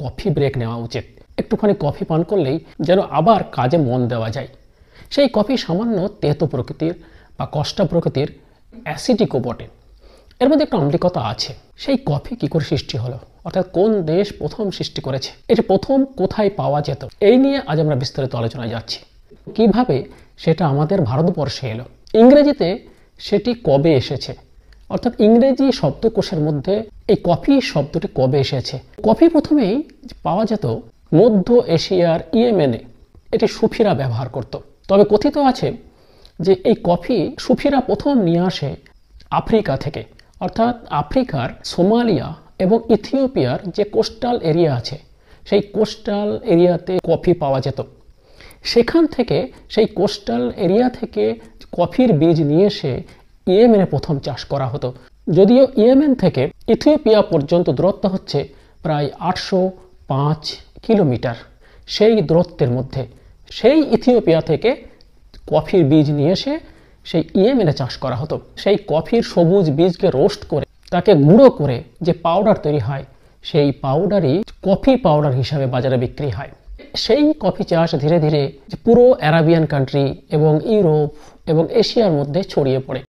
Coffee break নেওয়া উচিত। একটুখানি কফি পান করলেই যেন আবার কাজে মন দেওয়া যায়। সেই কফি সামান্য তেতো প্রকৃতির বা কষ্টা প্রকৃতির, অ্যাসিডিকও বটে। এর মধ্যে একটা আম্লিকতা আছে। সেই কফি কি করে সৃষ্টি হলো, অর্থাৎ কোন দেশ প্রথম সৃষ্টি করেছে, এটা প্রথম কোথায় পাওয়া যেত, এই নিয়ে আজ আমরা বিস্তারিত আলোচনায় যাচ্ছি। কিভাবে সেটা আমাদের ভারতবর্ষে এলো, ইংরেজিতে সেটি কবে এসেছে, অর্থাৎ ইংরেজি শব্দকোষের মধ্যে এই কফি শব্দটি কবে এসেছে। কফি প্রথমেই পাওয়া যেত মধ্য এশিয়ার ইয়েমেনে, এটি সুফিরা ব্যবহার করত। তবে কথিত আছে যে এই কফি সুফিরা প্রথম নিয়ে আসে আফ্রিকা থেকে, অর্থাৎ আফ্রিকার সোমালিয়া এবং ইথিওপিয়ার যে কোস্টাল এরিয়া আছে, সেই কোস্টাল এরিয়াতে কফি পাওয়া যেত। সেখান থেকে, সেই কোস্টাল এরিয়া থেকে কফির বীজ নিয়ে এসে ইয়েমেনে প্রথম চাষ করা হতো। যদিও ইয়েমেন থেকে ইথিওপিয়া পর্যন্ত দূরত্ব হচ্ছে প্রায় 805 কিলোমিটার। সেই দূরত্বের মধ্যে সেই ইথিওপিয়া থেকে কফির বীজ নিয়ে এসে সেই ইয়েমেনে চাষ করা হতো। সেই কফির সবুজ বীজকে রোস্ট করে তাকে গুঁড়ো করে যে পাউডার তৈরি হয়, সেই পাউডারই কফি পাউডার হিসাবে বাজারে বিক্রি হয়। সেই কফি চাষ ধীরে ধীরে পুরো অ্যারাবিয়ান কান্ট্রি এবং ইউরোপ এবং এশিয়ার মধ্যে ছড়িয়ে পড়ে।